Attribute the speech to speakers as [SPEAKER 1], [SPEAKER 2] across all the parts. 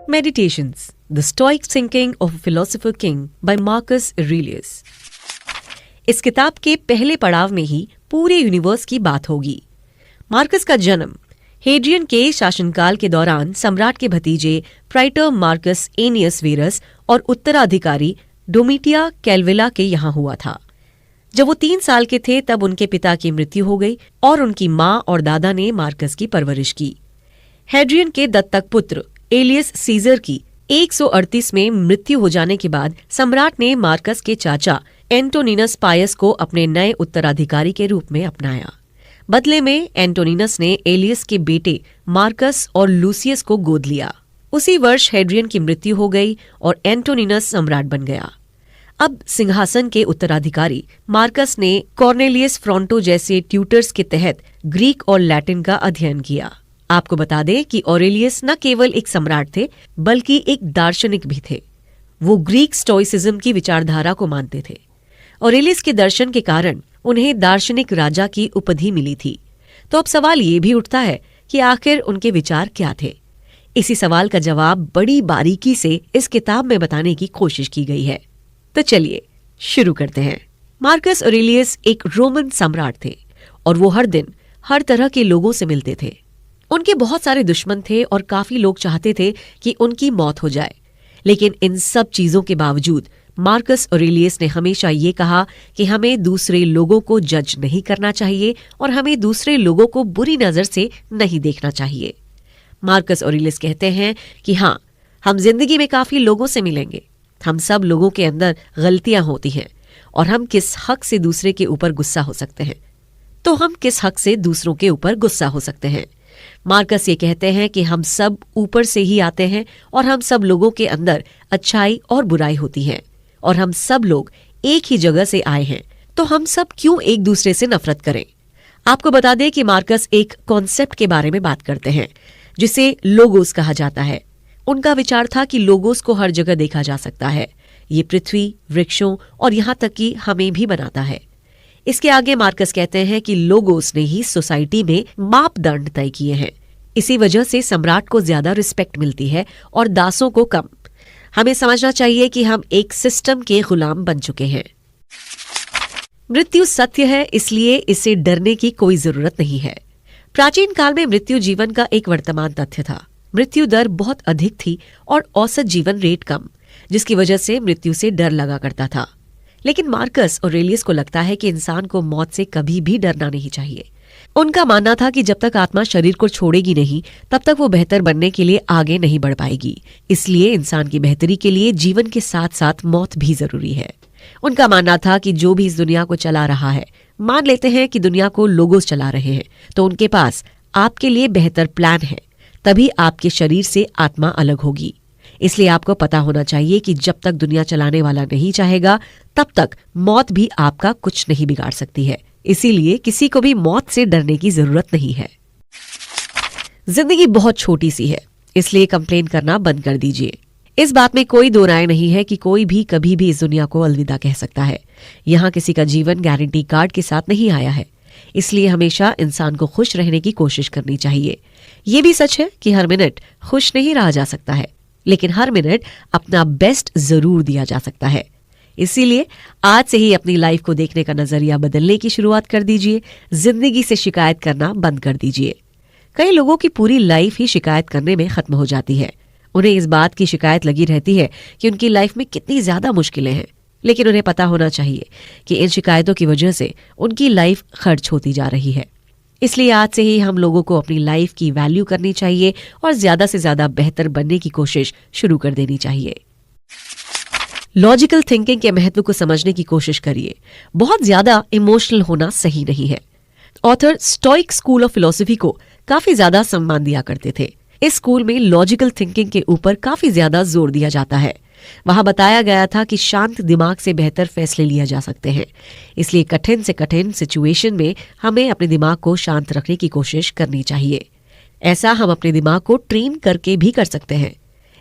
[SPEAKER 1] Meditations, The Stoic Thinking of a Philosopher King by Marcus Aurelius। इस किताब के पहले पड़ाव में ही पूरे यूनिवर्स की बात होगी। मार्कस का जन्म हेड्रियन के शासनकाल के दौरान सम्राट के भतीजे प्राइटर मार्कस एनियस वेरस और उत्तराधिकारी डोमिटिया कैलविला के यहाँ हुआ था। जब वो 3 साल के थे तब उनके पिता की मृत्यु हो गई और उनकी माँ और दादा ने मार्कस की परवरिश की। हेड्रियन के दत्तक पुत्र एलियस सीजर की 138 में मृत्यु हो जाने के बाद सम्राट ने मार्कस के चाचा एंटोनिनस पायस को अपने नए उत्तराधिकारी के रूप में अपनाया। बदले में एंटोनिनस ने एलियस के बेटे मार्कस और लूसियस को गोद लिया। उसी वर्ष हेड्रियन की मृत्यु हो गई और एंटोनिनस सम्राट बन गया। अब सिंहासन के उत्तराधिकारी मार्कस ने कॉर्नेलियस फ्रॉन्टो जैसे ट्यूटर्स के तहत ग्रीक और लैटिन का अध्ययन किया। आपको बता दें कि ऑरेलियस न केवल एक सम्राट थे बल्कि एक दार्शनिक भी थे। वो ग्रीक स्टोइसिज्म की विचारधारा को मानते थे। ऑरेलियस के दर्शन के कारण उन्हें दार्शनिक राजा की उपाधि मिली थी। तो अब सवाल ये भी उठता है कि आखिर उनके विचार क्या थे। इसी सवाल का जवाब बड़ी बारीकी से इस किताब में बताने की कोशिश की गई है। तो चलिए शुरू करते हैं। मार्कस ऑरेलियस एक रोमन सम्राट थे और वो हर दिन हर तरह के लोगों से मिलते थे। उनके बहुत सारे दुश्मन थे और काफी लोग चाहते थे कि उनकी मौत हो जाए। लेकिन इन सब चीजों के बावजूद मार्कस ऑरेलियस ने हमेशा ये कहा कि हमें दूसरे लोगों को जज नहीं करना चाहिए और हमें दूसरे लोगों को बुरी नजर से नहीं देखना चाहिए। मार्कस ऑरेलियस कहते हैं कि हाँ, हम जिंदगी में काफी लोगों से मिलेंगे। हम सब लोगों के अंदर गलतियां होती हैं और हम किस हक से दूसरे के ऊपर गुस्सा हो सकते हैं, तो हम किस हक से दूसरों के ऊपर गुस्सा हो सकते हैं। मार्कस ये कहते हैं कि हम सब ऊपर से ही आते हैं और हम सब लोगों के अंदर अच्छाई और बुराई होती है और हम सब लोग एक ही जगह से आए हैं, तो हम सब क्यों एक दूसरे से नफरत करें। आपको बता दें कि मार्कस एक कॉन्सेप्ट के बारे में बात करते हैं जिसे लोगोस कहा जाता है। उनका विचार था कि लोगोस को हर जगह देखा जा सकता है। ये पृथ्वी, वृक्षों और यहाँ तक कि हमें भी बनाता है। इसके आगे मार्कस कहते हैं कि लोगोस ने ही सोसाइटी में मापदंड तय किए हैं। इसी वजह से सम्राट को ज्यादा रिस्पेक्ट मिलती है और दासों को कम। हमें समझना चाहिए कि हम एक सिस्टम के गुलाम बन चुके हैं। मृत्यु सत्य है, इसलिए इससे डरने की कोई जरूरत नहीं है। प्राचीन काल में मृत्यु जीवन का एक वर्तमान तथ्य था। मृत्यु दर बहुत अधिक थी और औसत जीवन रेट कम, जिसकी वजह से मृत्यु से डर लगा करता था। लेकिन मार्कस ऑरेलियस को लगता है कि इंसान को मौत से कभी भी डरना नहीं चाहिए। उनका मानना था कि जब तक आत्मा शरीर को छोड़ेगी नहीं, तब तक वो बेहतर बनने के लिए आगे नहीं बढ़ पाएगी। इसलिए इंसान की बेहतरी के लिए जीवन के साथ साथ मौत भी जरूरी है। उनका मानना था कि जो भी इस दुनिया को चला रहा है, मान लेते हैं कि दुनिया को लोगोस चला रहे हैं, तो उनके पास आपके लिए बेहतर प्लान है। तभी आपके शरीर से आत्मा अलग होगी। इसलिए आपको पता होना चाहिए कि जब तक दुनिया चलाने वाला नहीं चाहेगा, तब तक मौत भी आपका कुछ नहीं बिगाड़ सकती है। इसीलिए किसी को भी मौत से डरने की जरूरत नहीं है। जिंदगी बहुत छोटी सी है, इसलिए कंप्लेन करना बंद कर दीजिए। इस बात में कोई दो राय नहीं है कि कोई भी कभी भी इस दुनिया को अलविदा कह सकता है। यहाँ किसी का जीवन गारंटी कार्ड के साथ नहीं आया है। इसलिए हमेशा इंसान को खुश रहने की कोशिश करनी चाहिए। ये भी सच है कि हर मिनट खुश नहीं रहा जा सकता है, लेकिन हर मिनट अपना बेस्ट जरूर दिया जा सकता है। इसीलिए आज से ही अपनी लाइफ को देखने का नजरिया बदलने की शुरुआत कर दीजिए। जिंदगी से शिकायत करना बंद कर दीजिए। कई लोगों की पूरी लाइफ ही शिकायत करने में खत्म हो जाती है। उन्हें इस बात की शिकायत लगी रहती है कि उनकी लाइफ में कितनी ज्यादा मुश्किलें हैं, लेकिन उन्हें पता होना चाहिए कि इन शिकायतों की वजह से उनकी लाइफ खर्च होती जा रही है। इसलिए आज से ही हम लोगों को अपनी लाइफ की वैल्यू करनी चाहिए और ज्यादा से ज्यादा बेहतर बनने की कोशिश शुरू कर देनी चाहिए। लॉजिकल थिंकिंग के महत्व को समझने की कोशिश करिए। बहुत ज्यादा इमोशनल होना सही नहीं है। Author stoic school of philosophy को काफी ज्यादा सम्मान दिया करते थे। इस स्कूल में लॉजिकल थिंकिंग के ऊपर काफी ज्यादा जोर दिया जाता है। वहां बताया गया था कि शांत दिमाग से बेहतर फैसले लिए जा सकते हैं। इसलिए कठिन से कठिन सिचुएशन में हमें अपने दिमाग को शांत रखने की कोशिश करनी चाहिए। ऐसा हम अपने दिमाग को ट्रेन करके भी कर सकते हैं।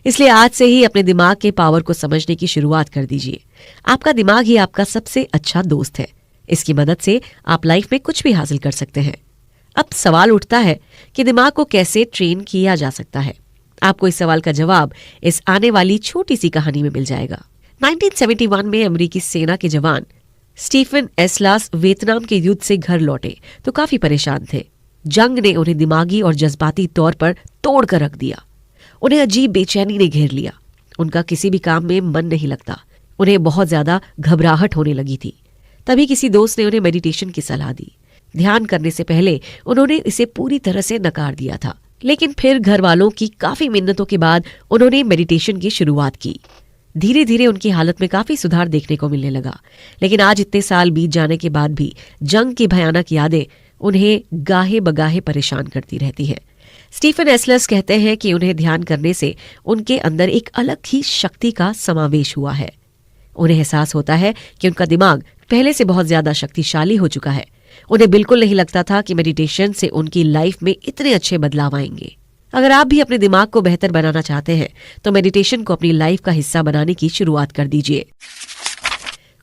[SPEAKER 1] इसलिए आज से ही अपने दिमाग के पावर को समझने की शुरुआत कर दीजिए। आपका दिमाग ही आपका सबसे अच्छा दोस्त है। इसकी मदद से आप लाइफ में कुछ भी हासिल कर सकते हैं। अब सवाल उठता है कि दिमाग को कैसे ट्रेन किया जा सकता है। आपको इस सवाल का जवाब इस आने वाली छोटी सी कहानी में मिल जाएगा। 1971 में अमेरिकी सेना के जवान स्टीफन एस्लास वियतनाम के युद्ध से घर लौटे तो काफी परेशान थे। जंग ने उन्हें दिमागी और जज्बाती तौर पर तोड़ कर रख दिया। उन्हें अजीब बेचैनी ने घेर लिया। उनका किसी भी काम में मन नहीं लगता। उन्हें बहुत ज्यादा घबराहट होने लगी थी। तभी किसी दोस्त ने उन्हें मेडिटेशन की सलाह दी। ध्यान करने से पहले उन्होंने इसे पूरी तरह से नकार दिया था, लेकिन फिर घर वालों की काफी मिन्नतों के बाद उन्होंने मेडिटेशन की शुरुआत की। धीरे धीरे उनकी हालत में काफी सुधार देखने को मिलने लगा। लेकिन आज इतने साल बीत जाने के बाद भी जंग की भयानक यादें उन्हें गाहे बगाहे परेशान करती रहती हैं। स्टीफन एस्लस कहते हैं कि उन्हें ध्यान करने से उनके अंदर एक अलग ही शक्ति का समावेश हुआ है। उन्हें एहसास होता है कि उनका दिमाग पहले से बहुत ज्यादा शक्तिशाली हो चुका है। उन्हें बिल्कुल नहीं लगता था कि मेडिटेशन से उनकी लाइफ में इतने अच्छे बदलाव आएंगे। अगर आप भी अपने दिमाग को बेहतर बनाना चाहते हैं तो मेडिटेशन को अपनी लाइफ का हिस्सा बनाने की शुरुआत कर दीजिए।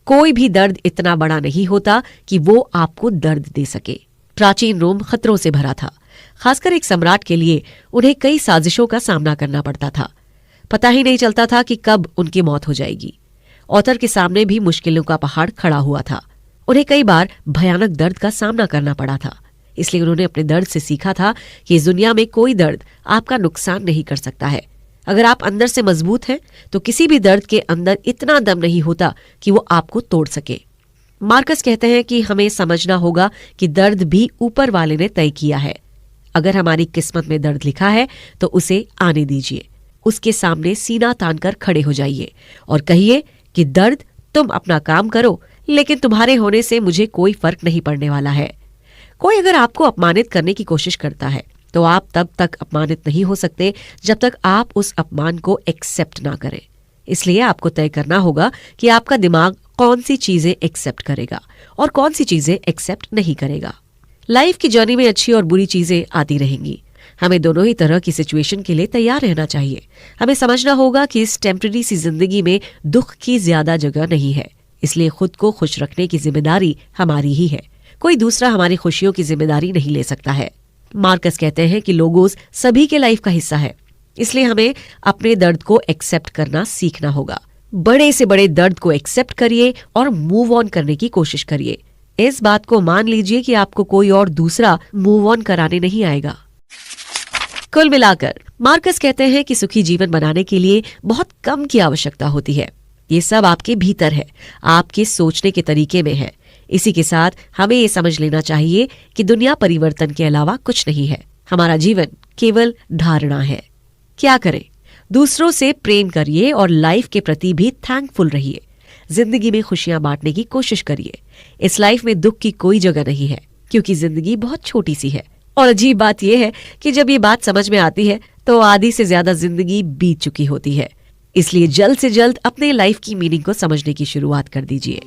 [SPEAKER 1] कोई भी दर्द इतना बड़ा नहीं होता कि वो आपको दर्द दे सके। प्राचीन रोम खतरों से भरा था। खासकर एक सम्राट के लिए उन्हें कई साजिशों का सामना करना पड़ता था। पता ही नहीं चलता था कि कब उनकी मौत हो जाएगी। ऑथर के सामने भी मुश्किलों का पहाड़ खड़ा हुआ था। उन्हें कई बार भयानक दर्द का सामना करना पड़ा था। इसलिए उन्होंने अपने दर्द से सीखा था कि इस दुनिया में कोई दर्द आपका नुकसान नहीं कर सकता है। अगर आप अंदर से मजबूत हैं तो किसी भी दर्द के अंदर इतना दम नहीं होता कि वो आपको तोड़ सके। मार्कस कहते हैं कि हमें समझना होगा कि दर्द भी ऊपर वाले ने तय किया है। अगर हमारी किस्मत में दर्द लिखा है तो उसे आने दीजिए। उसके सामने सीना तानकर खड़े हो जाइए और कहिए कि दर्द, तुम अपना काम करो, लेकिन तुम्हारे होने से मुझे कोई फर्क नहीं पड़ने वाला है। कोई अगर आपको अपमानित करने की कोशिश करता है तो आप तब तक अपमानित नहीं हो सकते जब तक आप उस अपमान को एक्सेप्ट ना करें। इसलिए आपको तय करना होगा कि आपका दिमाग कौन सी चीजें एक्सेप्ट करेगा और कौन सी चीजें एक्सेप्ट नहीं करेगा। लाइफ की जर्नी में अच्छी और बुरी चीजें आती रहेंगी। हमें दोनों ही तरह की सिचुएशन के लिए तैयार रहना चाहिए। हमें समझना होगा कि इस टेम्पररी सी जिंदगी में दुख की ज्यादा जगह नहीं है। इसलिए खुद को खुश रखने की जिम्मेदारी हमारी ही है। कोई दूसरा हमारी खुशियों की जिम्मेदारी नहीं ले सकता है। मार्कस कहते हैं कि लोगोस सभी के लाइफ का हिस्सा है। इसलिए हमें अपने दर्द को एक्सेप्ट करना सीखना होगा। बड़े से बड़े दर्द को एक्सेप्ट करिए और मूव ऑन करने की कोशिश करिए। इस बात को मान लीजिए कि आपको कोई और दूसरा मूव ऑन कराने नहीं आएगा। कुल मिलाकर मार्कस कहते हैं कि सुखी जीवन बनाने के लिए बहुत कम की आवश्यकता होती है। ये सब आपके भीतर है, आपके सोचने के तरीके में है। इसी के साथ हमें ये समझ लेना चाहिए कि दुनिया परिवर्तन के अलावा कुछ नहीं है। हमारा जीवन केवल धारणा है। क्या करें? दूसरों से प्रेम करिए और लाइफ के प्रति भी थैंकफुल रहिए। जिंदगी में खुशियां बांटने की कोशिश करिए। इस लाइफ में दुख की कोई जगह नहीं है, क्योंकि जिंदगी बहुत छोटी सी है। और अजीब बात यह है कि जब ये बात समझ में आती है तो आधी से ज्यादा जिंदगी बीत चुकी होती है। इसलिए जल्द से जल्द अपने लाइफ की मीनिंग को समझने की शुरुआत कर दीजिए।